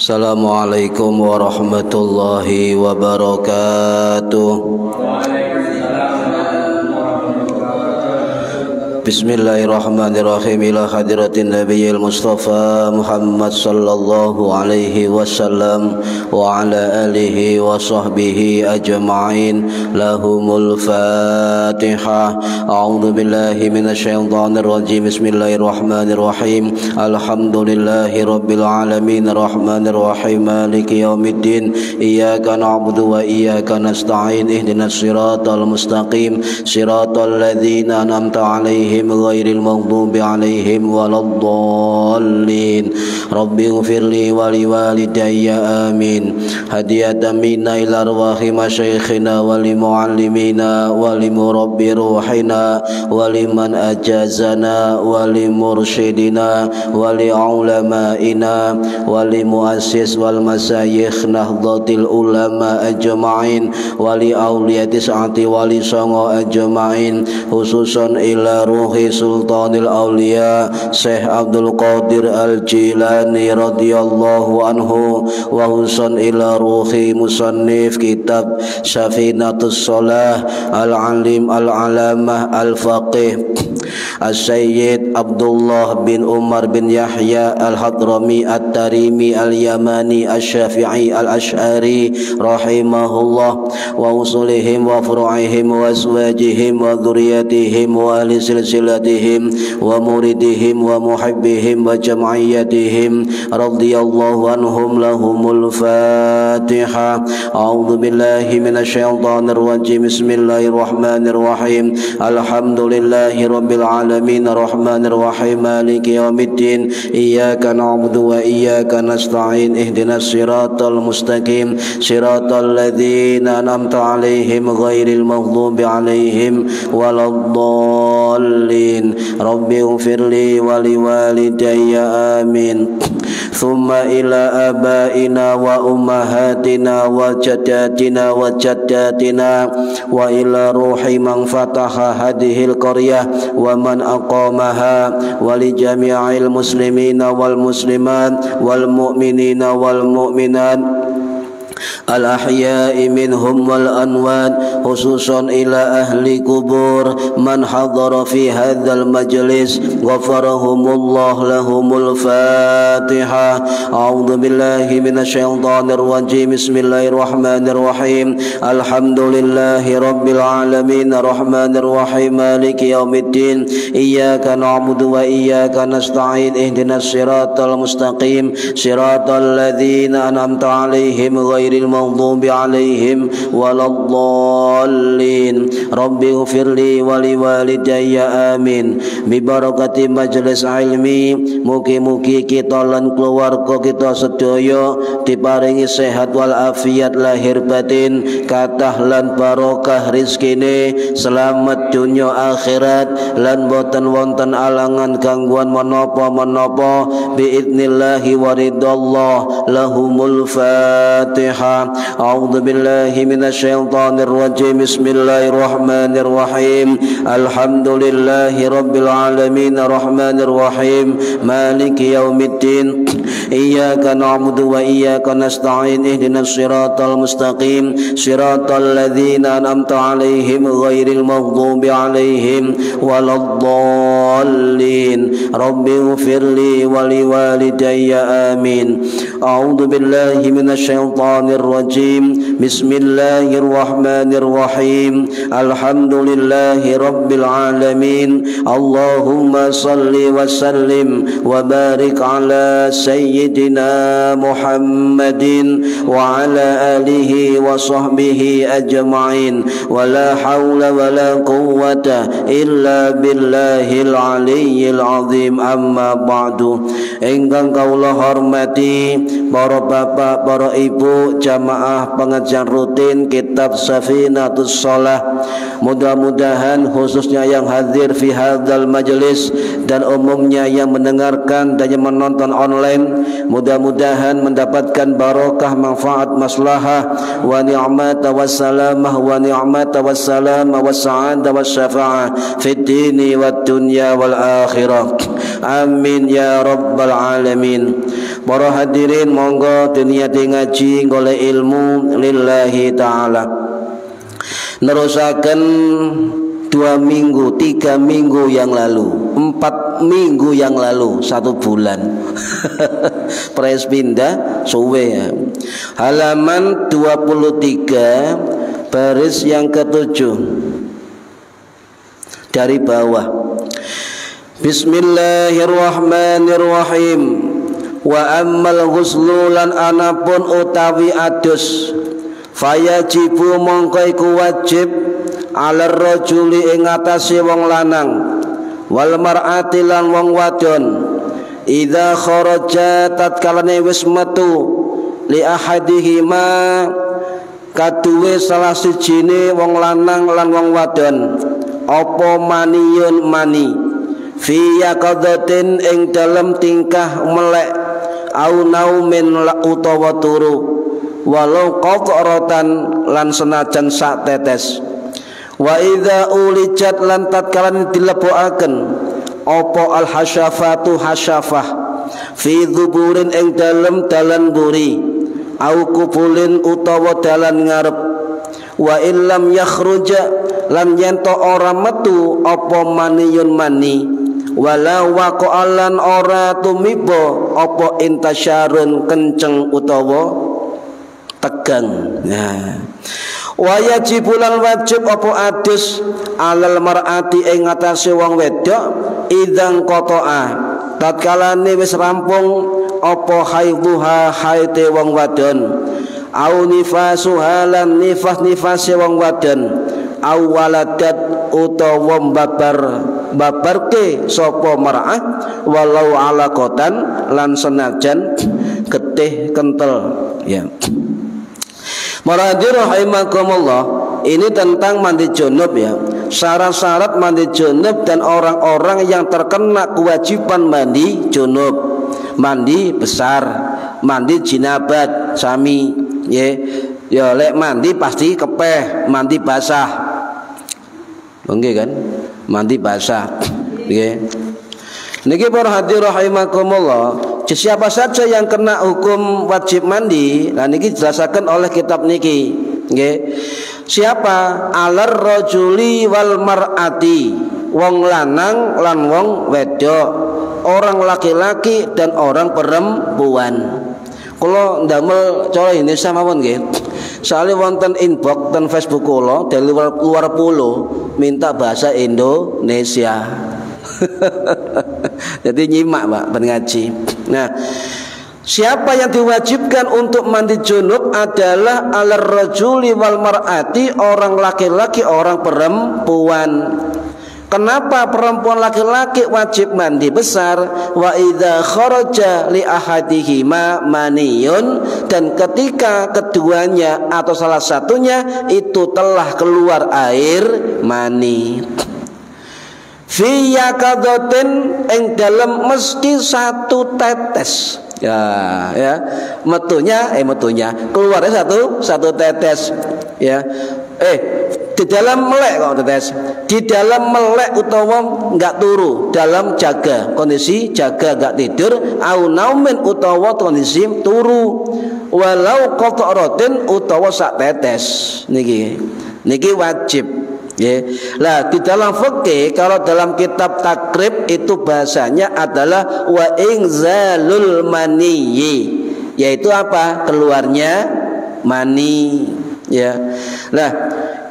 Assalamualaikum warahmatullahi wabarakatuh. Bismillahirrahmanirrahim. Ila hadiratin nabiyil mustafa Muhammad sallallahu alaihi wasallam wa ala alihi wa sahbihi ajma'in. Lahumul Fatihah. A'udzu billahi minasyaitonir rajim. Bismillahirrahmanirrahim. Alhamdulillahi rabbil alamin arrahmanir rahim maliki yaumiddin. Iyyaka na'budu wa iyyaka nasta'in. Ihdinas siratal mustaqim. Siratal ladzina an'amta 'alaihim ghairil maghdubi 'alaihim waladdallin. Rabbi ighfirli wa liwalidayya amin. Hadiyatan minna ila arwahi masyayikhina wa limuallimina wa limurabbi ruhina wa liman ajazana wa limursyidina wa li'ulamaina wa limuassis wal masyayikh nahdlatil ulama ajma'in wa li awliyati sa'ati wa li songo ajma'in, khususan ila ruhi sultanil awliya Syekh Abdul Qadir Al-Jilani radhiyallahu anhu, wa husan ila ruhi musannif kitab Syafinatus Shalah al-alim al-alamah al-faqih As-Sayyid Abdullah bin Umar bin Yahya Al-Hadrami At-Tarimi Al-Yamani Asy-Syafi'i Al-Ash'ari rahimahullah, wa usulihim wa furu'ihim wa azwajihim wa dhurriyyatihim wa ahli silsilatihim wa muridihim wa muhibbihim wa jam'iyyatihim radhiyallahu anhum. Lahumul Fatihah. A'udzu billahi minasyaitonir rajim. Bismillahirrahmanirrahim. Alhamdulillahi rabbil alamin arrahmanir rahim maliki yaumiddin. Iyyaka na'budu wa iyyaka nasta'in. Ihdinas siratal mustaqim. Siratal ladzina an'amta 'alaihim ghairil maghdubi 'alaihim waladdallin. Rabbi ighfirli wa liwalidayya amin. Thumma ila abaina wa ummahatina wa jaddatina wa jaddatina wa ila ruhi man fataha hadhil qaryah wa man aqamaha wa li jami'il muslimina wal muslimat wal mu'minina wal mu'minat al-ahya'i minhum wal anwat, khususan ila ahli kubur man hadara fi hadzal majlis ghafarahumullah. Lahumul Fatihah. A'udzu billahi minasyaitonir rajim. Bismillahirrahmanirrahim. Alhamdulillahi rabbil alamin arrahmanir rahim maliki yaumiddin. Iyyaka na'budu wa iyyaka nasta'in. Ihdinas siratal mustaqim. Siratal ladzina an'amta 'alaihim ghairil maghdubi 'alaihim waladdallin. Rabbi ighfirli wa liwalidayya amin. Bi barakati majlis ilmi, mugi-mugi kita lan keluarga kita sedaya diparingi sehat wal afiat lahir batin, kathah lan barokah rezekine, selamat dunya akhirat, lan boten wonten alangan gangguan menapa-menapa biidznillah wa ridallah. Lahumul Fatihah. A'udzu billahi minasyaitonir rajim. Bismillahirrahmanirrahim. Alhamdulillahi rabbil alamin arrahmanir rahim maliki yaumiddin. Iyyaka na'budu wa iyyaka nasta'in. Ihdinas siratal mustaqim. Siratal ladzina an'amta 'alaihim ghairil maghdubi 'alaihim waladdallin. Rabbi ighfirli wa liwalidayya amin. A'udzu billahi minasyaitonir rajim. Bismillahirrahmanirrahim. Alhamdulillahi rabbil alamin. Allahumma salli wa sallim wa barik ala sayyidina Muhammadin wa ala alihi wa sahbihi ajma'in. Wa la hawla wa la quwwata illa billahil aliyyil azim. Amma ba'du. Ingkang kawula hormati para bapak, para ibu, untuk jamaah pengajian rutin kitab Safinatus Shalah. Mudah-mudahan khususnya yang hadir fi hadzal majlis dan umumnya yang mendengarkan dan yang menonton online, mudah-mudahan mendapatkan barokah, manfaat, maslahah wa ni'mata wassalamah wa ni'mata wassalamah wassa'adah wasyafa'ah fid dini wad dunya wal akhirah. Amin ya rabbal alamin. Para hadirin, monggo diniati ngaji golek ilmu lillahi ta'ala. Nerusaken 2 minggu, 3 minggu yang lalu, 4 minggu yang lalu, 1 bulan. Pres pindah suwe ya. Halaman 23 baris yang ke-7 dari bawah. Bismillahirrahmanirrahim. Wa ammal ghuslu lan anapun utawi adus, fayajibu mongko iku wajib alar rajuli ing atase wong lanang, wal mar'ati lan wong wadon, idza kharaja tatkalane wis metu li ahadihima kaduwe salah sijine wong lanang lan wong wadon apa maniyun mani fi yaqadatin ing dalem tingkah melek au naumin utawa turu, walau qatratan lan senajan sak tetes. Wa idza ulijat lan tatkalan dilebokaken apa al hasyafatu hasyafah fi dzuburin ing dalem dalan buri au kubulin utawa dalan ngarep. Wa illam yakhruja lan yento ora metu apa maniyun mani, wala waqa'alan ora tumiba apa intasyarun kenceng utawa tegang. Nah, wa yajibulan wajib apa adus alal mar'ati ing atase wong wedok idzang qata'a tatkalane wis rampung apa haidhuha haite wong wadon, au nifasuha lan nifas-nifase wong wadon, au waladat utawa babarke sapa mar'ah walau alaqatan lan senajan getih kentel ya. Maradir rahimakumullah, ini tentang mandi junub ya. Syarat-syarat mandi junub dan orang-orang yang terkena kewajiban mandi junub, mandi besar, mandi jinabat sami ya. Ya lek mandi pasti kepeh, mandi basah. Nggih kan? Mandi basah. Nggih. Niki para hadirin rahimakumullah, siapa saja yang kena hukum wajib mandi, nah niki dijelaskan oleh kitab niki. Nggih. Siapa? Alar rajuli wal mar'ati, wong lanang lan wong wedok, orang laki-laki dan orang perempuan. Kula ndamel cara Indonesia mawon nggih. Soalnya wonten inbox dan Facebook kula dari luar pulau minta bahasa Indonesia. Jadi nyimak Pak pengaji. Nah, siapa yang diwajibkan untuk mandi junub adalah alar rajuli wal mar'ati, orang laki-laki orang perempuan. Kenapa perempuan laki-laki wajib mandi besar? Wa idza kharaja li ahadihima maniyun, dan ketika keduanya atau salah satunya itu telah keluar air mani. Fi yaqadatin ing dalem mesti satu tetes. Ya, metunya keluarnya satu tetes ya. Di dalam melek kok tetes. Di dalam melek utawa enggak turu, dalam jaga, kondisi jaga enggak tidur, au naumin utawa kondisi turu, walau qatratin utawa sak tetes. Niki wajib. Ya. Lah di dalam fikih, kalau dalam kitab takrib itu bahasanya adalah wa inzalul maniyyi, yaitu apa? Keluarnya mani ya. Nah,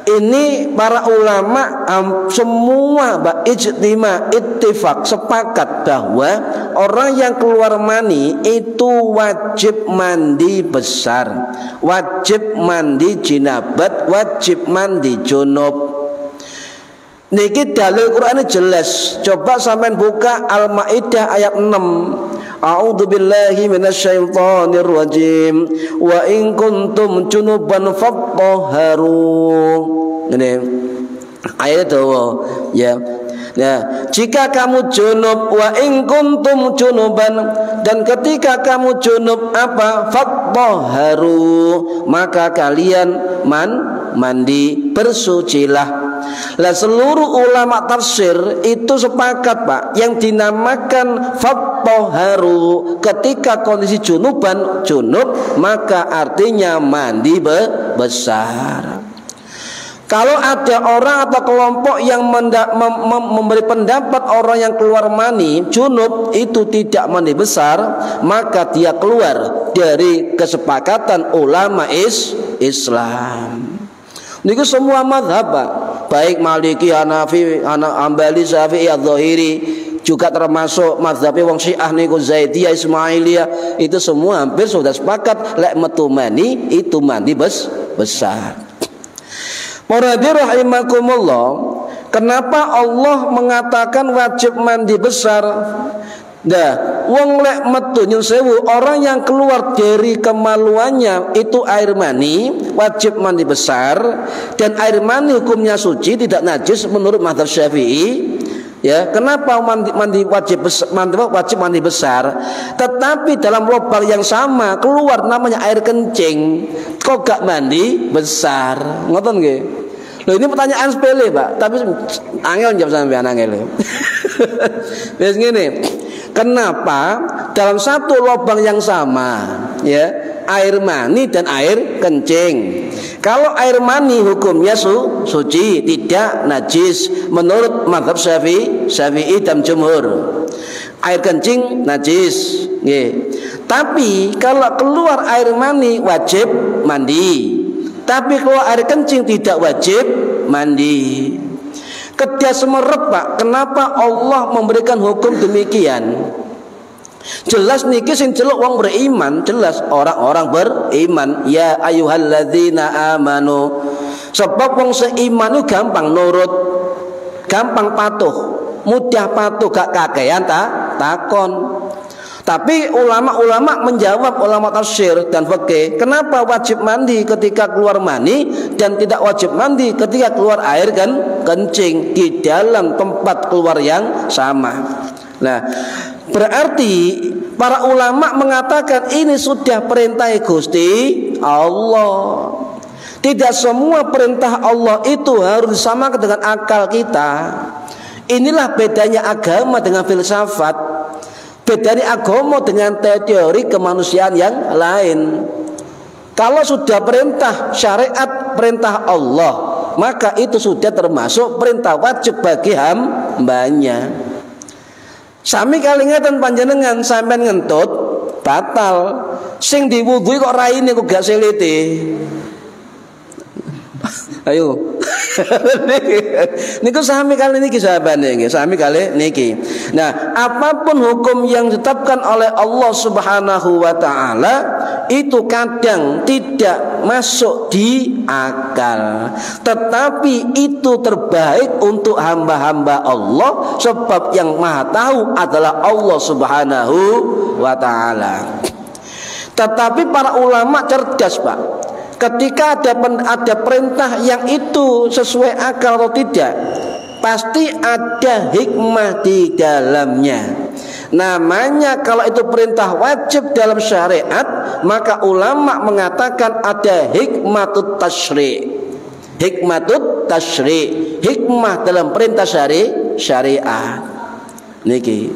ini para ulama semua ijtima ittifaq sepakat bahwa orang yang keluar mani itu wajib mandi besar, wajib mandi jinabat, wajib mandi junub. Niki dalil Quran jelas. Coba sampean buka Al-Maidah ayat 6. A'udzu billahi minasyaitonir rajim. Wa in kuntum junuban fattahharu. Ini ayat itu ya. Nah, jika kamu junub, wa in kuntum junuban, dan ketika kamu junub apa? Fattahharu, maka kalian mandi, bersucilah. Lah seluruh ulama tafsir itu sepakat, Pak, yang dinamakan fattahharu ketika kondisi junub, maka artinya mandi besar. Kalau ada orang atau kelompok yang memberi pendapat orang yang keluar mani junub itu tidak mandi besar, maka dia keluar dari kesepakatan ulama Islam. Ini semua mazhab, Pak. Baik Maliki, Hanafi, Hambali, Syafi'i, Adz-Dzahiri, juga termasuk mazhab wong Syiah niku Zaidiyah, Ismailiyah, itu semua hampir sudah sepakat lek metu mani itu mandi besar. Para rahimakumullah, kenapa Allah mengatakan wajib mandi besar? Dah, wong lek metu nyun sewu, orang yang keluar dari kemaluannya itu air mani, wajib mandi besar, dan air mani hukumnya suci, tidak najis menurut mazhab Syafi'i. Ya, kenapa wajib mandi besar? Tetapi dalam lubang yang sama keluar namanya air kencing, kok gak mandi besar? Ngoten nggih? Loh, ini pertanyaan sepele, Pak, tapi angel jawab sampean angel. Wis ngene. Kenapa dalam satu lubang yang sama, ya, air mani dan air kencing? Kalau air mani hukumnya suci, tidak najis menurut mazhab Syafi'i dan jumhur. Air kencing najis, nggih. Tapi kalau keluar air mani wajib mandi. Tapi kalau air kencing tidak wajib mandi. Kedah semerep, Pak. Kenapa Allah memberikan hukum demikian? Jelas niki sing celuk wong beriman, jelas orang-orang beriman. Ya ayyuhalladzina amanu. Sebab wong seiman itu gampang nurut, gampang patuh, mudah patuh, gak kakean takon. Tapi ulama-ulama menjawab, ulama tafsir dan fikih, kenapa wajib mandi ketika keluar mani dan tidak wajib mandi ketika keluar air kencing di dalam tempat keluar yang sama. Nah, berarti para ulama mengatakan ini sudah perintah Gusti Allah. Tidak semua perintah Allah itu harus disamakan dengan akal kita. Inilah bedanya agama dengan filsafat. Bedanya agama dengan teori kemanusiaan yang lain. Kalau sudah perintah syariat, perintah Allah, maka itu sudah termasuk perintah wajib bagi hambanya. Sami kali ngeten panjenengan sampean ngentut batal, sing diwudhui kok raine kok gak selete. Ayo. Niku sami kali niki sahabane nggih, sami kali niki. Nah, apapun hukum yang ditetapkan oleh Allah Subhanahu wa taala itu kadang tidak masuk di akal, tetapi itu terbaik untuk hamba-hamba Allah, sebab yang Maha Tahu adalah Allah Subhanahu wa taala. Tetapi para ulama cerdas, Pak. Ketika ada perintah yang itu sesuai akal atau tidak, pasti ada hikmah di dalamnya. Namanya kalau itu perintah wajib dalam syariat, maka ulama mengatakan ada hikmatut tasyri'. Hikmatut tasyri', hikmah dalam perintah syariat. Niki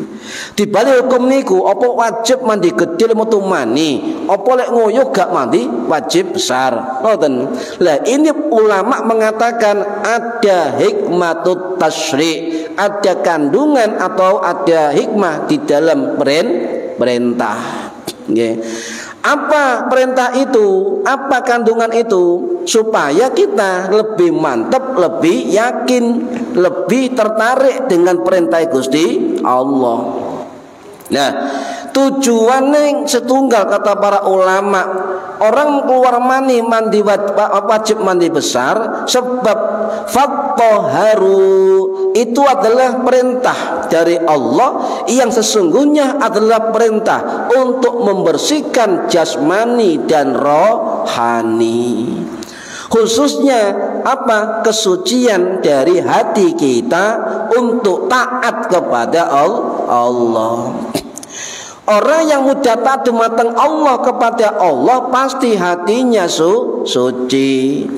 di balik hukum niku apa wajib mandi gede metu mani, apa lek ngoyo gak mandi wajib besar. Ngoten. Lah ini ulama mengatakan ada hikmatut tasyri', ada kandungan atau ada hikmah di dalam perintah. Nggih. Apa perintah itu? Apa kandungan itu? Supaya kita lebih mantap, lebih yakin, lebih tertarik dengan perintah Gusti Allah. Nah, Tujuannya setunggal kata para ulama. Orang keluar mandi wajib mandi besar sebab fattaharu itu adalah perintah dari Allah yang sesungguhnya adalah perintah untuk membersihkan jasmani dan rohani. Khususnya apa? Kesucian dari hati kita untuk taat kepada Allah. Orang yang mudah taat dumateng Allah kepada Allah pasti hatinya suci.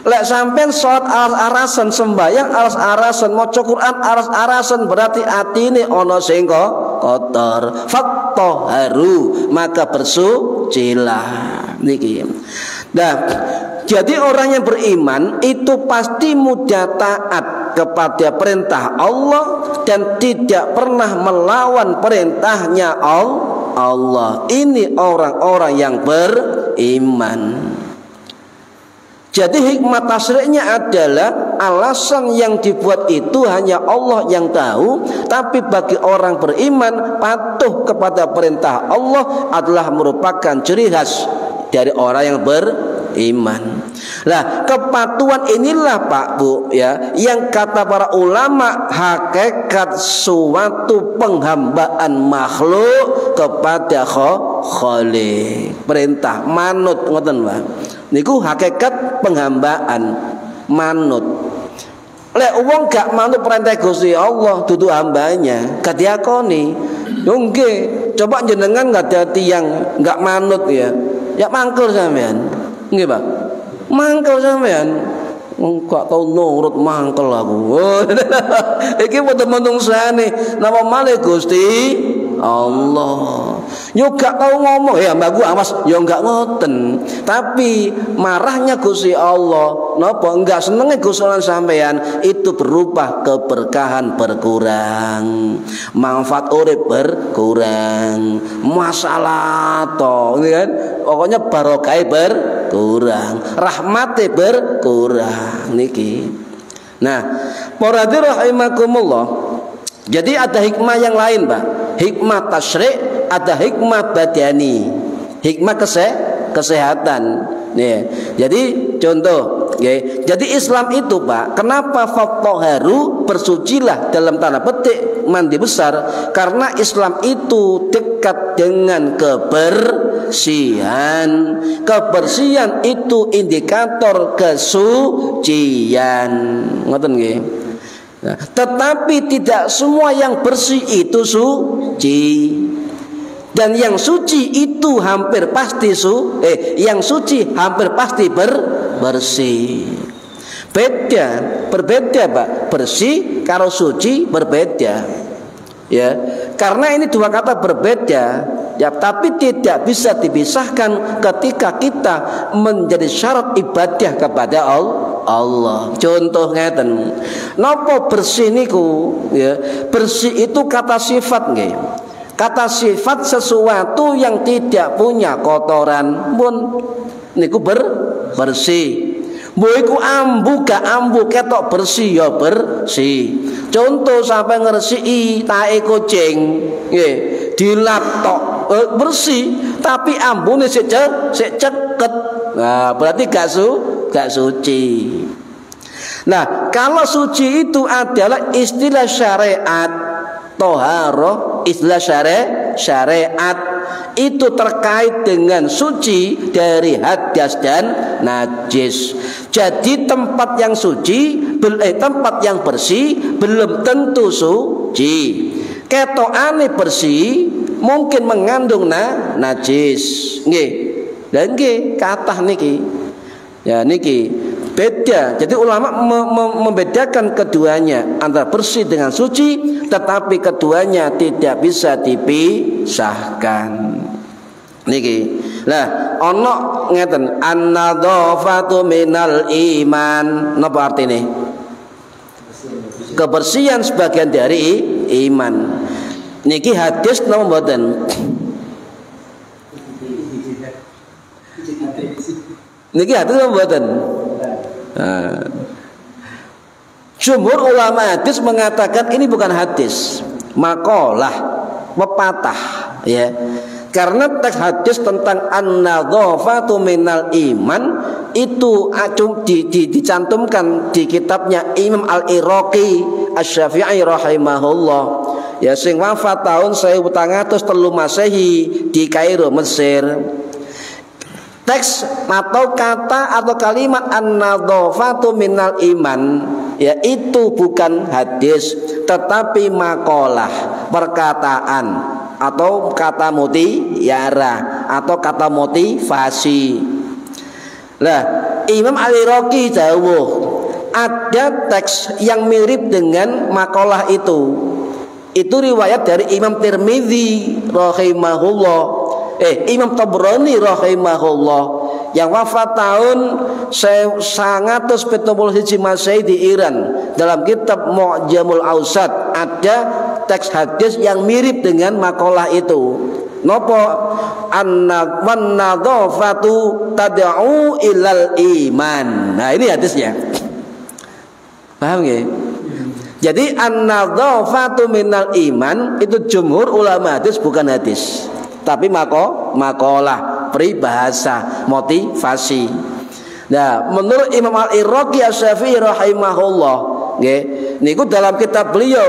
Lek sampean salat aras-arasan, sembahyang aras-arasan, maca Quran aras-arasan, berarti atine ana sing kotor. Fattaharu, maka bersucilah niki. Nah, jadi orang yang beriman itu pasti mudah taat kepada perintah Allah dan tidak pernah melawan perintahnya Allah. Ini orang-orang yang beriman. Jadi hikmah tasyri'nya adalah alasan yang dibuat itu hanya Allah yang tahu. Tapi bagi orang beriman, patuh kepada perintah Allah adalah merupakan ciri khas dari orang yang beriman. Nah, kepatuhan inilah Pak Bu ya, yang kata para ulama hakikat suatu penghambaan makhluk kepada Khaliq. Perintah manut ngoten Pak. Niku hakikat penghambaan manut. Lek wong gak manut perintah Gusti Allah dudu hambanya, gak diakoni. Yo nggih, coba jenengan gak ada tiang gak manut ya. Ya mangkel sampean. Nggih, Pak. Mangkel sampean. Gak tau nurut mangkel aku. Iki mentung sane napa malih Gusti Allah. Yo gak tau ngomong ya Mbak gua Mas, yo gak ngoten. Tapi marahnya Gusti Allah, napa enggak senenge Gusti Allah sampean itu berupa keberkahan berkurang, manfaat urip berkurang, masalah to, kan? Pokoknya barokah berkurang, rahmate berkurang niki. Nah, para rahimakumullah. Jadi ada hikmah yang lain, Pak. Hikmah tasyri', ada hikmah badani. Hikmah kesehatan. Nih. Jadi contoh, ya. Jadi Islam itu, Pak, kenapa fattaharu, bersucilah dalam tanda petik mandi besar? Karena Islam itu dekat dengan kebersihan. Kebersihan itu indikator kesucian. Ngoten nggih. Nah, tetapi tidak semua yang bersih itu suci. Dan yang suci itu hampir pasti yang suci hampir pasti bersih. Berbeda Pak. Bersih karo suci berbeda. Ya, karena ini dua kata berbeda. Ya, tapi tidak bisa dipisahkan ketika kita menjadi syarat ibadah kepada Allah. Contoh ngeten. Napa bersih niku? Ya, bersih itu kata sifat nggih. Kata sifat sesuatu yang tidak punya kotoran pun niku bersih. Mbok iku ambu gak ambu ketok bersih ya bersih. Contoh sampai ngresiki tae kucing, nggih, dilap tok bersih, tapi ambune sik ceket. Nah, berarti gak suci. Nah, kalau suci itu adalah istilah syariat. Toharoh istilah syariat itu terkait dengan suci dari hadas dan najis. Jadi tempat yang suci, tempat yang bersih belum tentu suci. Ketokane bersih mungkin mengandung najis. Nggih. Dan nggih kathah niki. Ya niki beda. Jadi ulama membedakan keduanya antara bersih dengan suci, tetapi keduanya tidak bisa dipisahkan. Niki. Lah, ana ngeten, an-nadzafatu minal iman. Napa artine? Kebersihan sebagian dari iman. Niki hadis napa mboten? Niki hadis napa mboten? Nah, jumhur ulama hadis mengatakan ini bukan hadis, makalah, pepatah. ya. Karena teks hadis tentang an-nadhafatu minal iman itu dicantumkan di kitabnya Imam Al-Iraqi Asy-Syafi'i rahimahullah, ya, sing wafat tahun 1403 Masehi di Kairo, Mesir. Teks atau kata atau kalimat an-nadhafatu minal iman, ya, itu bukan hadis tetapi makalah, perkataan atau kata mutiara atau kata motivasi. Lah, Imam Al-Iraqi dawuh ada teks yang mirip dengan makalah itu. Itu riwayat dari Imam Tirmidzi rahimahullah, Imam Tabrani rahimahullah yang wafat tahun 971 Masehi di Iran. Dalam kitab Mu'jamul Awsat ada teks hadis yang mirip dengan makalah itu. Napa? An-nadhafatu tad'u ilal iman. Nah, ini hadisnya. Paham nggih? Jadi an-nadhafatu minal iman itu jumhur ulama hadis bukan hadis, tapi makalah, peribahasa, motivasi. Nah, menurut Imam Al-Iraqi Asy-Syafi'i rahimahullah, nggih, niku dalam kitab beliau,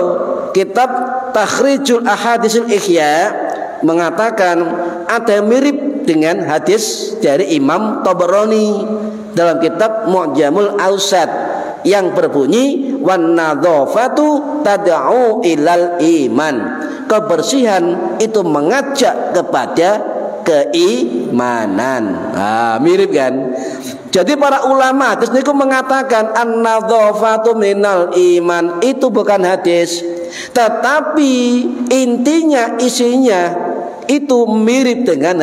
kitab Takhrijul Ahadisil Ihya, mengatakan ada yang mirip dengan hadis dari Imam Tabrani dalam kitab Mu'jamul Awsat yang berbunyi wan nadhafatu tad'u ilal iman. Kebersihan itu mengajak kepada keimanan. Mirip kan? Jadi para ulama hadis niku mengatakan an-nadhafatu minal iman itu bukan hadis, tetapi intinya, isinya itu mirip dengan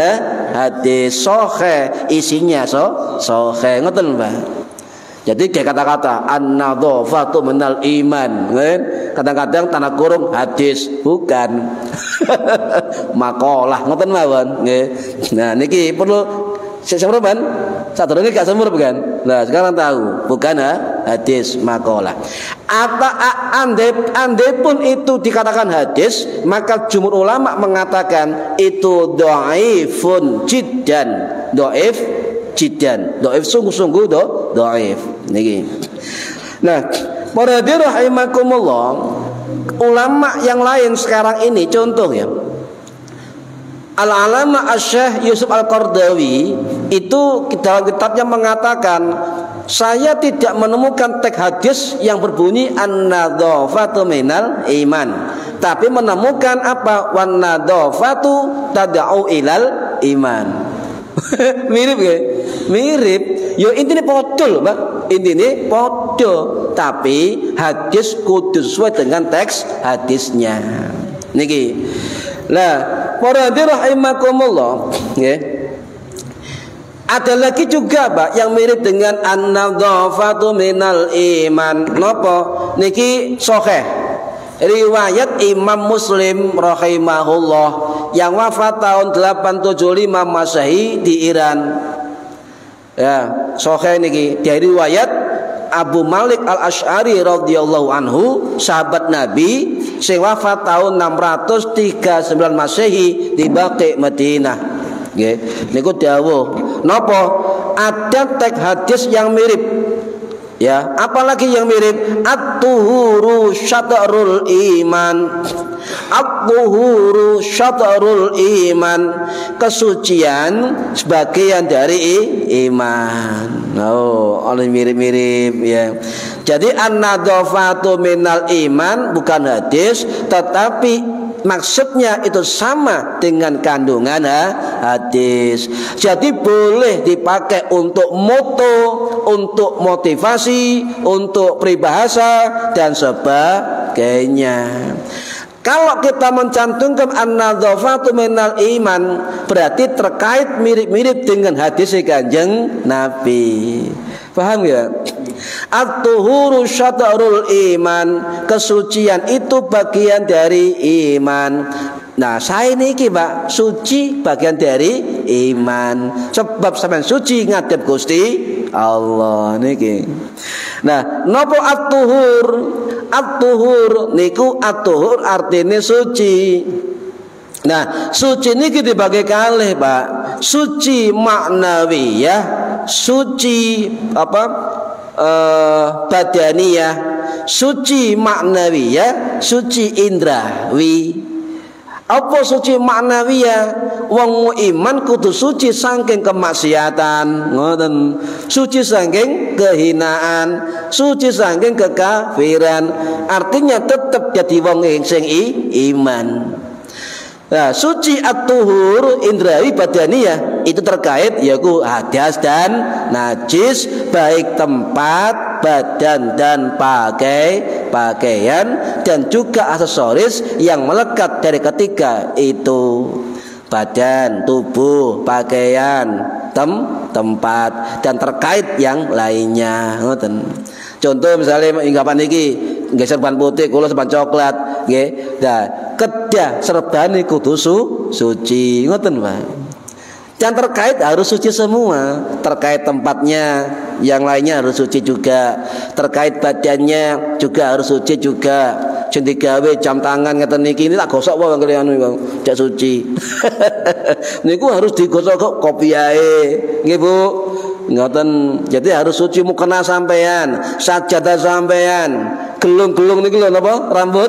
hadis sahih, isinya sahih. Ngoten, Mbak. Jadi kayak kata-kata an-nadhafatu minal iman, kan? Kadang-kadang tanda kurung hadis, bukan makalah, ngoten mawon, nggih. Nah, niki perlu sesemerupan, sadurunge gak semur bukan? Nah, sekarang tahu, bukan hadis, makalah. Atau andai pun itu dikatakan hadis, maka jumhur ulama mengatakan itu dhaifun jiddan, dhaif jiddan, dhaif sungguh-sungguh dhaif niki. Nah, para hadirin rahimakumullah, ulama yang lain sekarang ini contoh ya, Al-Alama Asy-Syaikh Yusuf Al-Qardawi itu dalam kitabnya mengatakan, saya tidak menemukan teks hadis yang berbunyi an-nadhafatu minal iman, tapi menemukan apa? Wan nadhafatu tad'u ilal iman. Mirip ya? Mirip. Yo intine padha lho, Pak. Intine padha, tapi hadis kudu sesuai dengan teks hadisnya. Niki. Lah, para hadirin rahimakumullah, nggih. Ada lagi juga, Pak, yang mirip dengan an-nadhafatu minal iman. Napa? Niki sahih. Riwayat Imam Muslim rahimahullah yang wafat tahun 875 Masehi di Iran. Ya, sahih niki dari riwayat Abu Malik Al-Asy'ari radhiyallahu anhu, sahabat Nabi sing wafat tahun 639 Masehi di Baqi Madinah. Nggih, niku dawuh napa? Ada teks hadis yang mirip. Ya, apalagi yang mirip? At-tuhuru syatrul iman. At-tuhuru syatrul iman. Kesucian sebagian dari iman. Oh, oleh mirip-mirip ya. Jadi an-nadhafatu minal iman bukan hadis, tetapi maksudnya itu sama dengan kandungan hadis. Jadi boleh dipakai untuk moto, untuk motivasi, untuk peribahasa dan sebagainya. Kalau kita mencantumkan an-nadhafatu minal iman, berarti terkait mirip-mirip dengan hadis Kanjeng Nabi. Paham ya? At-tuhuru syatrul iman. Kesucian itu bagian dari iman. Nah, saya niki, Pak, suci bagian dari iman. Sebab sampean suci ngadep Gusti Allah niki. Nah, napa at-tuhur? At-tuhur niku at-tuhur artine suci. Nah, suci niki dibagi kalih, Pak. Suci maknawiyah, suci badaniyah, suci maknawiyah, suci indrawi. Apa suci maknawiyah? Wong iman kudu suci saking kemaksiatan, ngoten. Suci saking kehinaan, suci saking kekafiran. Artinya tetap jadi wong sing iman. Nah, suci at-tuhur indrawi badaniyah itu terkait yaitu hadas dan najis, baik tempat, badan dan pakaian, dan juga aksesoris yang melekat dari ketiga itu: badan, tubuh, pakaian, tempat, dan terkait yang lainnya. Contoh misalnya inggapan iki nggih serban putih, kula serban coklat, nggih. Nah, kedah serbane kudu suci, ngoten, Pak. Yang terkait harus suci semua, terkait tempatnya, yang lainnya harus suci juga, terkait badannya juga harus suci juga. Sing digawe jam tangan ngeten niki ini tak gosok wae kalian Bang, jak suci. Niku harus digosok kok kopi ae, nggih Bu. Ngoten, jadi harus suci mukena sampean, sajadah sampean, gelung-gelung niki lho napa rambut.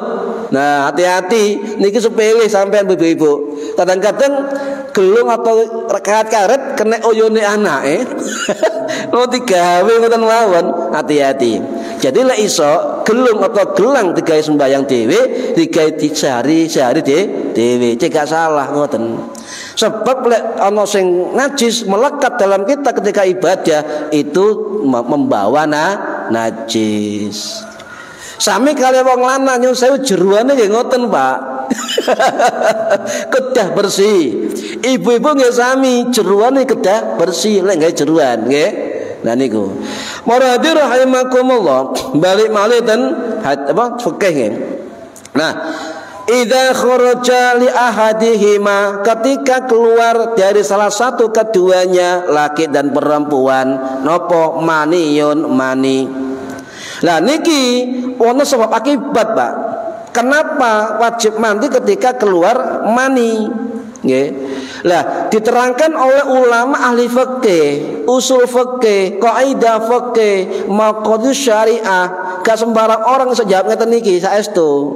Nah, hati-hati niki sepele sampean ibu-ibu. Kadang-kadang gelung atau karet-karet kena oyone anake. Lo digawe ngoten mawon, hati-hati. Jadi lek iso gelung atau gelang digawe sembayang dhewe, digawe sehari-sehari dhewe, cek gak salah ngoten. Sebab lek ana sing najis melekat dalam kita ketika ibadah itu membawa najis. Sami kali wong lanang nyuwun sewu jeruane nggih ngoten, Pak. Kedah bersih. Ibu-ibu nggih sami jeruane kedah bersih lek nggih jeruan nggih. Nah niku. Marhati rahimakumullah, balik malih ten fikih nggih. Nah, idza kharaja li ahadihima, ketika keluar dari salah satu keduanya, laki dan perempuan, nopo maniun mani. Lah niki ono sebab akibat, Pak. Kenapa wajib mandi ketika keluar mani? Nggih. Lah diterangkan oleh ulama ahli fikih, usul fikih, kaidah fikih, maqasid syariah. Gak sembarang orang iso jawab ngeten niki saestu.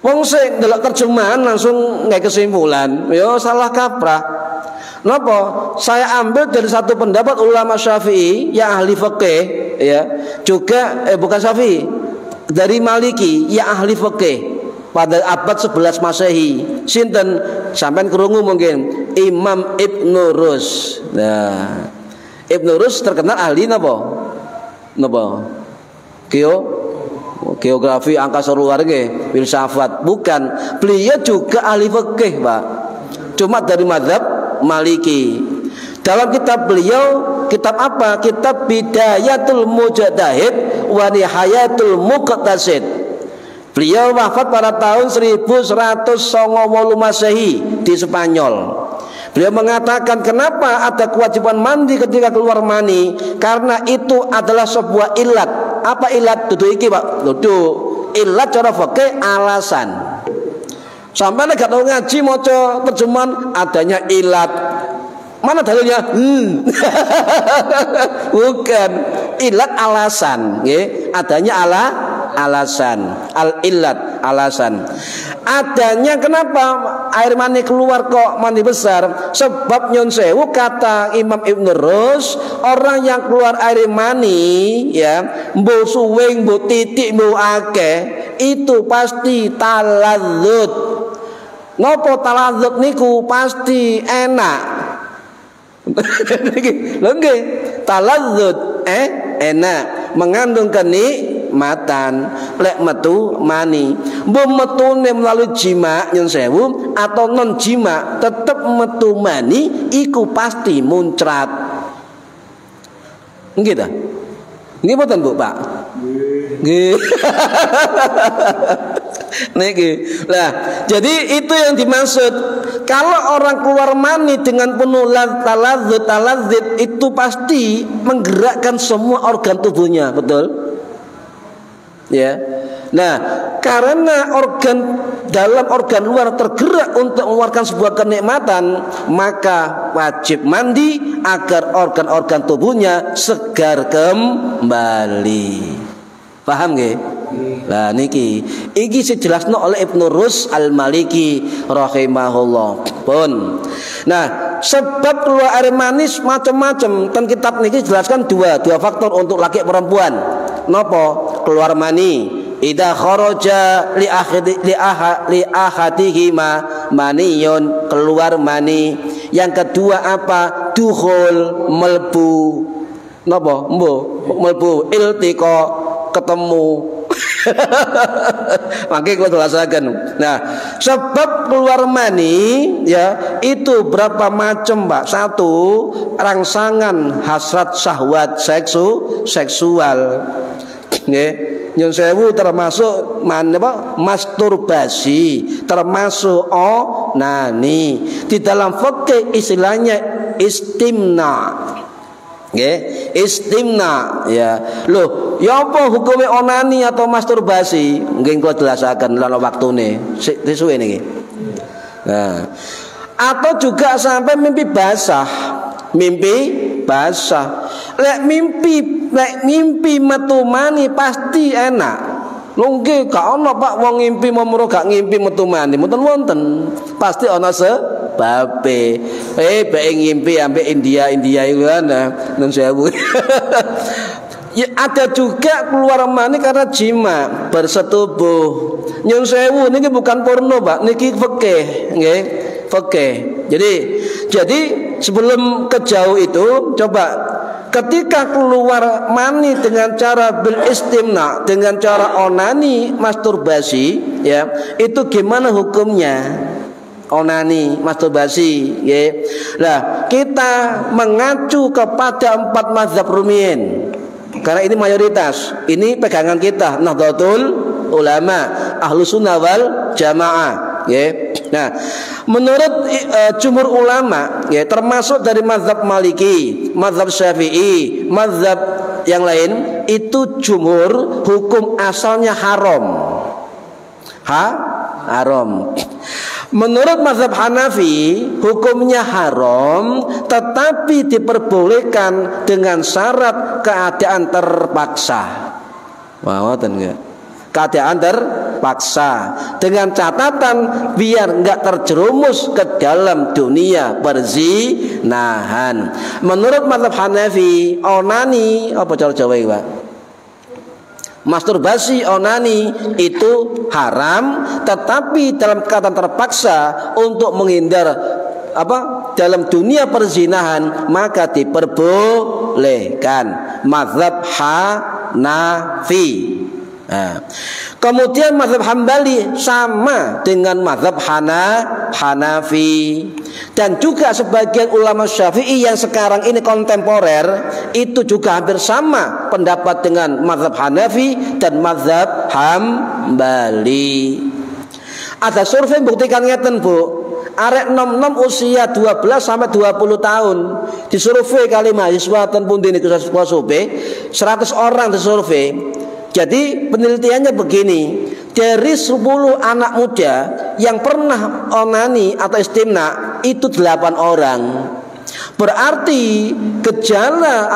Wong sing ndelok terjemahan langsung nggak kesimpulan, yo salah kaprah. Napa? Saya ambil dari satu pendapat ulama Syafi'i yang ahli fikih, ya. Juga bukan Syafi'i, dari Maliki yang ahli fikih pada abad 11 Masehi. Sinten sampean krungu mungkin Imam Ibnu Rus. Nah, Ibnu Rus terkenal ahli napa? Geografi angkasa luar nggih, filsafat. Bukan, beliau juga ahli fikih, Pak. Cuma dari mazhab Maliki. Dalam kitab beliau, kitab apa? Kitab Bidayatul Mujtahid wa Nihayatul Muqtasid. Beliau wafat pada tahun 1198 Masehi di Spanyol. Beliau mengatakan kenapa ada kewajiban mandi ketika keluar mani? Karena itu adalah sebuah ilat. Apa ilat? Dudu iki, Pak. Dudu ilat cara fikih alasan. Sampai nek gak tau ngaji maca terjemahan adanya ilat. Mana dalilnya? Bukan. Ilat alasan, nggih. Adanya alasan. Al-ilat alasan. Adanya kenapa air mani keluar kok mani besar? Sebab nyon sewu kata Imam Ibnu Rus, orang yang keluar air mani ya, mbo suwing, mbo titik, mbo akeh, itu pasti taladzut. Ngopo taladzut niku pasti enak. Lho nggih, taladzut enak, mengandung kenikmatan. Lek metu mani, mbok metune melalui jima nyen sewu atau non jima, tetep metu mani iku pasti muncrat. Nggih ta? Nggih mboten, Bu, Pak? Nggih. Niki. Nah, jadi itu yang dimaksud. Kalau orang keluar mani dengan penuh taladzut itu pasti menggerakkan semua organ tubuhnya, betul? Ya. Nah, karena dalam organ luar tergerak untuk mengeluarkan sebuah kenikmatan, maka wajib mandi agar organ-organ tubuhnya segar kembali. Paham nggih? Lah niki iki dijelasno oleh Ibnu Rus Al-Maliki rahimahullah. Pun. Nah, sebab keluar air manis macam-macam. Ten kitab niki jelaskan dua faktor untuk laki perempuan. Napa? Keluar mani. Idza kharaja li ahadihima maniyun, keluar mani. Yang kedua apa? Dukhul, melbu. Napa? Melbu iltiqa, ketemu. Makanya kalau jelasakan. Nah, sebab keluar mani ya itu berapa macam, Pak? Satu, rangsangan hasrat syahwat seksual. Nggih. Nyun sewu termasuk masturbasi, termasuk onani. Di dalam fikih istilahnya istimna. Nggih, istimna ya. Loh, ya apa hukumnya onani atau masturbasi? Nggih kula jelasaken lan waktune. Sik suwe niki. Nah, atau juga sampai mimpi basah. Lek mimpi metu mani pasti enak. Nggih gak ono Pak wong ngimpi momro gak ngimpi metu mani. Mboten wonten. Pasti ana sebabe. Bae ngimpi ambek India iku kan. Nun sewu. Ya, ada juga keluar mani karena jima bersetubuh. Nyun sewu niki bukan porno, Pak. Niki fikih, nggih. Fikih. Jadi sebelum ke jauh itu, coba ketika keluar mani dengan cara bil istimna, dengan cara onani, masturbasi, ya, itu gimana hukumnya? Onani, masturbasi, ya. Nah, kita mengacu kepada 4 mazhab rumiyin. Karena ini mayoritas, ini pegangan kita, Nahdlatul Ulama, Ahlus Sunnah wal Jamaah. Ya. Nah, menurut jumhur ulama, ya, termasuk dari mazhab Maliki, mazhab Syafi'i, mazhab yang lain, itu jumhur hukum asalnya haram. Haram. Menurut mazhab Hanafi, hukumnya haram, tetapi diperbolehkan dengan syarat keadaan terpaksa. Wah, enggak? Keadaan terpaksa, dengan catatan biar enggak terjerumus ke dalam dunia perzinahan. Menurut mazhab Hanafi, onani apa cara Jawa iki, Pak? Masturbasi, onani itu haram, tetapi dalam keadaan terpaksa untuk menghindar dalam dunia perzinahan maka diperbolehkan. Mazhab Hanafi. Nah, kemudian mazhab Hambali sama dengan mazhab Hanafi, dan juga sebagian ulama Syafi'i yang sekarang ini kontemporer itu juga hampir sama pendapat dengan mazhab Hanafi dan mazhab Hambali. Ada survei buktikan ngeten, Bu. Arek nom-nom usia 12 sampai 20 tahun disurvei kali mahasiswa ten pundi niku 100 orang disurvei. Jadi penelitiannya begini, dari 10 anak muda yang pernah onani atau istimna itu 8 orang. Berarti gejala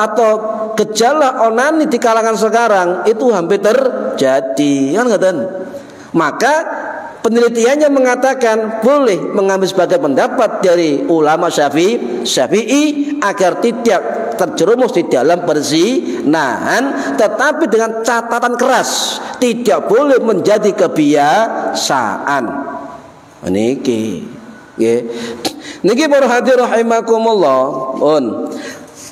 onani di kalangan sekarang itu hampir terjadi, kan ngoten. Maka penelitiannya mengatakan boleh mengambil sebagai pendapat dari ulama Syafi'i agar tidak terjerumus di dalam perzinahan, tetapi dengan catatan keras tidak boleh menjadi kebiasaan. Niki, niki para hadirin rahimakumullah.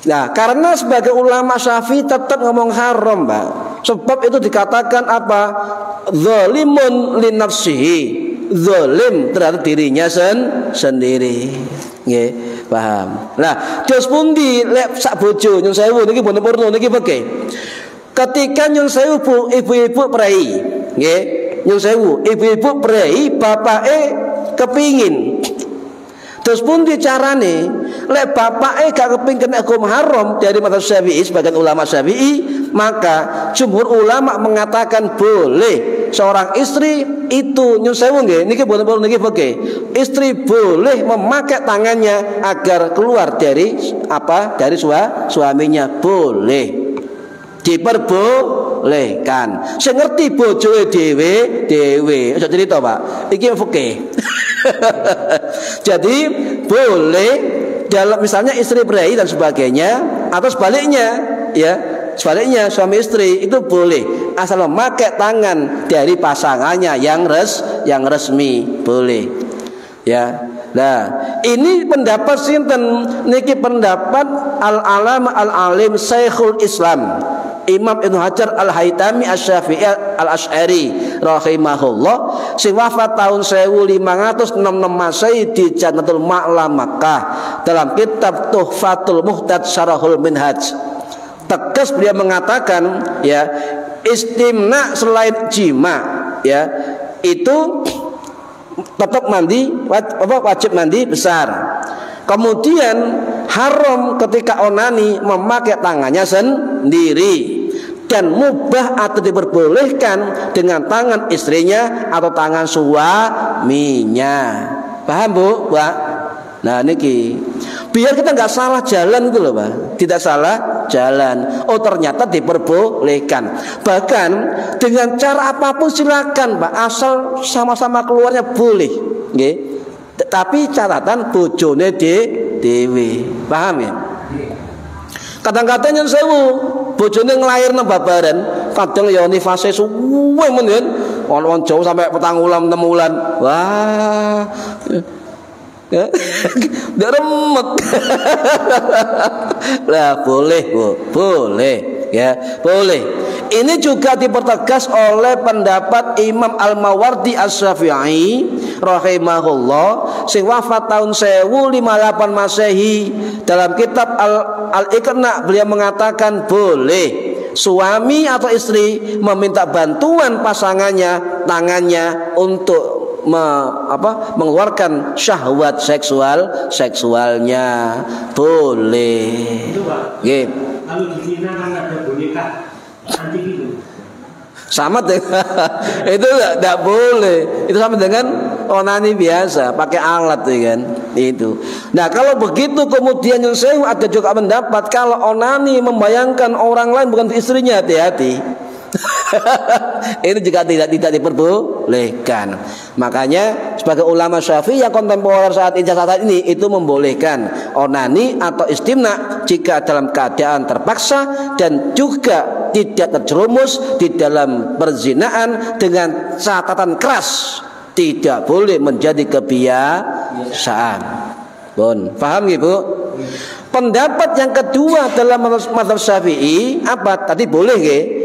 Nah, karena sebagai ulama Syafi'i tetap ngomong haram, Pak. Sebab itu dikatakan apa? Zalimun li nafsihi, zalim terhadap dirinya sendiri. Nggih, paham. Lah, dos pundi lek sak bojo nyun sewu niki boten porno niki piye? Ketika nyun sewu ibu-ibu prei, nggih, nyun sewu ibu-ibu prei, bapake kepingin. Terus pun carane lek bapake gak kepingin hukum haram dari mazhab Syafi'i sebagian ulama Syafi'i, maka jumhur ulama mengatakan boleh seorang istri itu nyun sewu nggih niki boten niki fikih. Istri boleh memakai tangannya agar keluar dari dari suaminya, boleh. Diperbolehkan. Sing ngerti bojoe dhewe. Aja cerita, Pak. Iki fikih. Jadi boleh dalam misalnya istri berhaid dan sebagainya, atau sebaliknya ya. Sebaliknya suami istri itu boleh asal memakai tangan dari pasangannya yang resmi, boleh. Ya. Nah, ini pendapat sinten niki pendapat al-alam al-alim Syekhul Islam Imam Ibnu Hajar Al-Haytami Asy-Syafi'i Al-Asy'ari rahimahullah sing wafat tahun 1566 Masehi di Jannatul Ma'la Makkah dalam kitab Tuhfatul Muhtad Syarahul Minhaj. Tegas beliau mengatakan ya, istimna selain jima ya itu tetap wajib mandi besar. Kemudian haram ketika onani memakai tangannya sendiri, dan mubah atau diperbolehkan dengan tangan istrinya atau tangan suaminya. Paham Bu? Pak? Nah niki biar kita nggak salah jalan gitu loh, Pak. Tidak salah jalan. Oh ternyata diperbolehkan. Bahkan dengan cara apapun silakan, Pak. Asal sama-sama keluarnya boleh. Nggih. Tapi catatan bojone dhewe. Paham ya? Kadang-kadang yang sewu bojone nglairna babaran, kadang ya nifase suwe men. Wong Jawa sampai 4 wulan 6 wulan. Wah. Dia remet. Lah boleh Bu, boleh ya, boleh. Ini juga dipertegas oleh pendapat Imam Al-Mawardi Asy-Syafi'i rahimahullah sing wafat tahun 1058 Masehi. Dalam kitab Al-Iqna beliau mengatakan boleh suami atau istri meminta bantuan pasangannya tangannya untuk mengeluarkan syahwat seksualnya, boleh. Itu Pak. Gitu. Kalau di Cina kan ada boneka antik itu. Sama dengan itu tidak boleh. Itu sama dengan onani biasa, pakai alat kan. Itu. Nah kalau begitu kemudian yang saya ada juga pendapat kalau onani membayangkan orang lain bukan istrinya, hati-hati. Ini juga tidak diperbolehkan. Makanya sebagai ulama Syafi'i yang kontemporer saat ini itu membolehkan onani atau istimna jika dalam keadaan terpaksa dan juga tidak terjerumus di dalam perzinaan dengan catatan keras tidak boleh menjadi kebiasaan. Bon, paham Ibu? Pendapat yang kedua dalam mazhab Syafi'i apa? Tadi boleh nggih?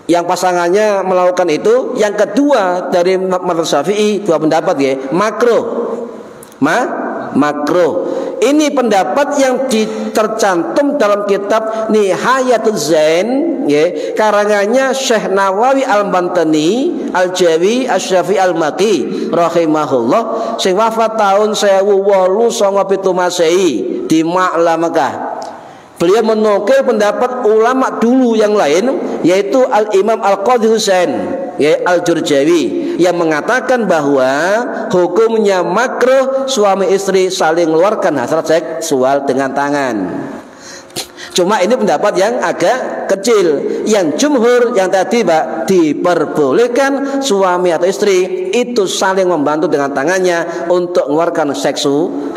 Yang pasangannya melakukan itu. Yang kedua dari mazhab Syafi'i dua pendapat ya, makruh. Makruh. Ini pendapat yang tercantum dalam kitab Nihayatul Zain ya, karangannya Syekh Nawawi Al-Bantani Al-Jawi Asy-Syafi'i Al-Maqi rahimahullah sing wafat tahun 1897 Masehi di Ma'la Makkah. Beliau menukil pendapat ulama dulu yang lain, yaitu Al-Imam Al-Qadhi Husain ya, Al-Jurjawi, yang mengatakan bahwa hukumnya makruh suami istri saling mengeluarkan hasrat seksual dengan tangan. Cuma ini pendapat yang agak kecil. Yang jumhur yang tadi Pak, diperbolehkan suami atau istri itu saling membantu dengan tangannya untuk mengeluarkan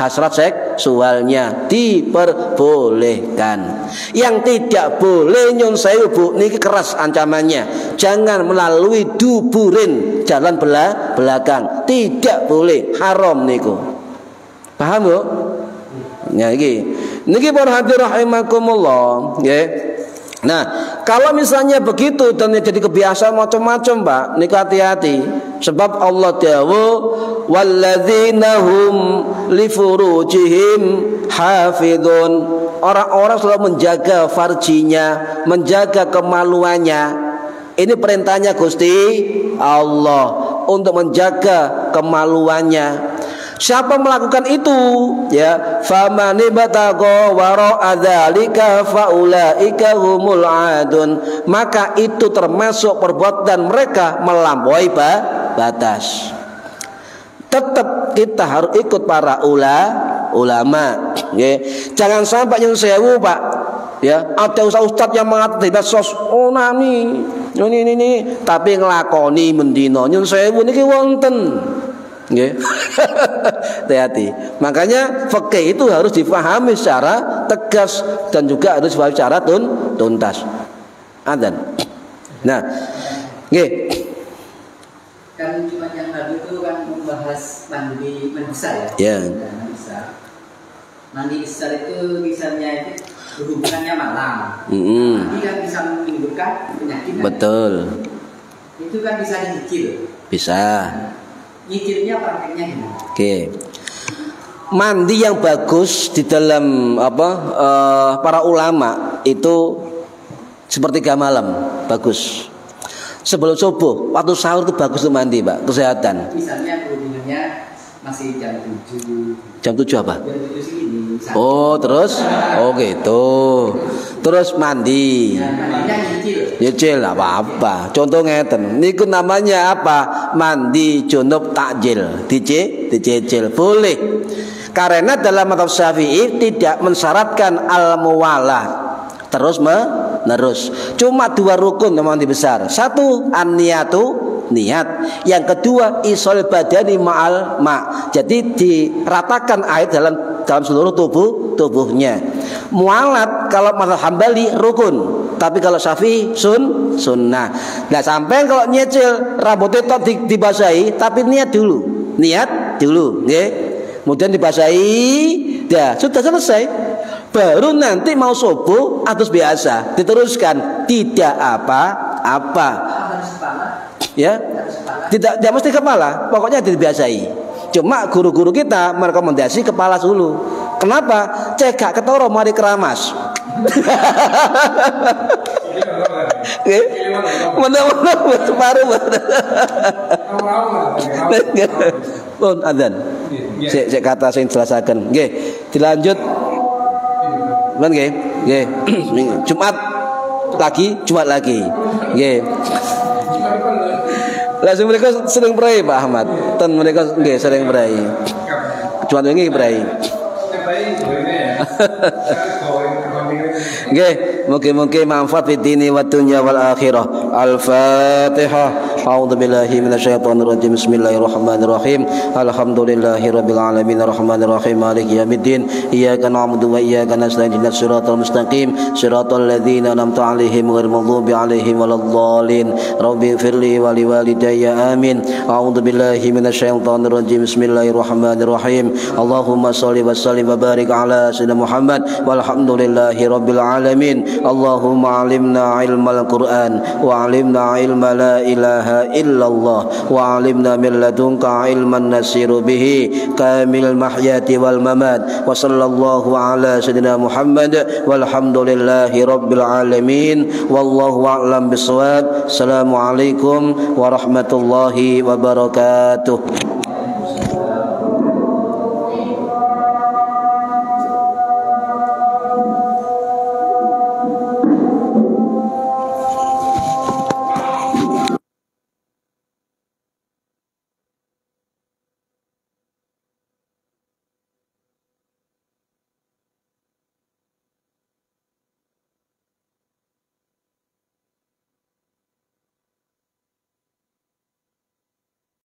hasrat seksualnya, diperbolehkan. Yang tidak boleh nyun sewu Bu, niki keras ancamannya. Jangan melalui duburin, jalan belakang. Tidak boleh, haram niku. Paham Bu? Ya niki para hadirin rahimakumullah ya. Nah, kalau misalnya begitu dan jadi kebiasaan macam-macam, Pak, niki hati-hati. Sebab Allah dawuh walladzina hum li furujihim hafizun. Orang-orang selalu menjaga farjinya, menjaga kemaluannya. Ini perintahnya Gusti Allah untuk menjaga kemaluannya. Siapa melakukan itu, ya, faman ibtagha wara'a dzalika faulaika humul adun, maka itu termasuk perbuatan mereka melampaui batas. Tetap kita harus ikut para ulama, ya. Jangan sampai nyun sewu, Pak, ya, ada ustaz yang mengatakan di medsos, oh nami ini, tapi nglakoni mendino nyun sewu niki wonten. Nggih. Hati-hati. Makanya fikih itu harus difahami secara tegas dan juga harus difahami secara tuntas. Adzan. Nah, nggih. Kan cuma yang lalu itu kan membahas mandi besar, Ya. ya. Mandi besar. Mandi besar itu misalnya itu berhubungannya malam. Mandi kan bisa menimbulkan penyakit. Betul. Itu kan bisa dicicil. Bisa. Nyicilnya prakteknya gimana? Oke. Mandi yang bagus di dalam para ulama itu sepertiga malam bagus. Sebelum subuh, waktu sahur itu bagus untuk mandi, Pak, kesehatan. Misalnya berhubungannya masih jam 7. Jam 7 apa? Jam 7 sini. Oh, terus? Oh, gitu. Terus mandi. Ya, mandinya nyicil. Nyicil apa-apa. Contoh ngeten. Niku namanya apa? Mandi junub takjil. Dicicil. Boleh. Karena dalam mazhab Syafi'i tidak mensyaratkan al-muwalah. Terus menerus. Cuma 2 rukun yang mandi besar. 1 an-niyatu, niat. Yang kedua isol badani ma'al ma'. Jadi diratakan air dalam seluruh tubuhnya. Mualat kalau mazhab Hambali rukun, tapi kalau Syafi'i sunnah. Nah, sampai kalau nyicil rambutnya tok dibasahi, tapi niat dulu, nggih. Kemudian dibasahi, dah sudah selesai. Baru nanti mau subuh atau biasa diteruskan, tidak apa-apa. Ya, tidak mesti kepala, pokoknya dibiasai. Cuma guru-guru kita merekomendasi kepala dulu. Kenapa? Cegak ketoro mari keramas. Mana-mana separuh. Pun adzan. Saya kata saya jelasaken. Nggih, dilanjut. Kan nggih? Nggih. Jumat lagi. Nggih. Langsung mereka sering berai, Pak Ahmad. Ten mereka nggih sering berai. Jumat wingi berai. Nggih, mugi-mugi manfaat fid dini wad dunya wal akhirah. Al-Fatihah. A'udzubillahi minasyaitonir rajim. Bismillahirrahmanirrahim. Alhamdulillahirabbil alamin arrahmanir rahim maliki yaumiddin. Iyyaka na'budu wa iyyaka nasta'in ihdinas siratal mustaqim siratal ladzina an'amta 'alaihim ghairil maghdubi 'alaihim waladdallin. Rabbighfirli wa liwalidayya amin. A'udzubillahi minasyaitonir rajim. Bismillahirrahmanirrahim. Allahumma shalli wa sallim wa barik ala sayyidina Muhammad walhamdulillahi rabbil alamin. Allahumma 'allimna 'ilmal Qur'an wa 'allimna 'ilma la ilaha illallah wa 'allimna min ladunka 'ilman nasiru bihi kamil mahyati wal mamat. Wa sallallahu ala sayyidina Muhammad walhamdulillahi rabbil alamin. Wallahu a'lam bissawab. Assalamualaikum warahmatullahi wabarakatuh.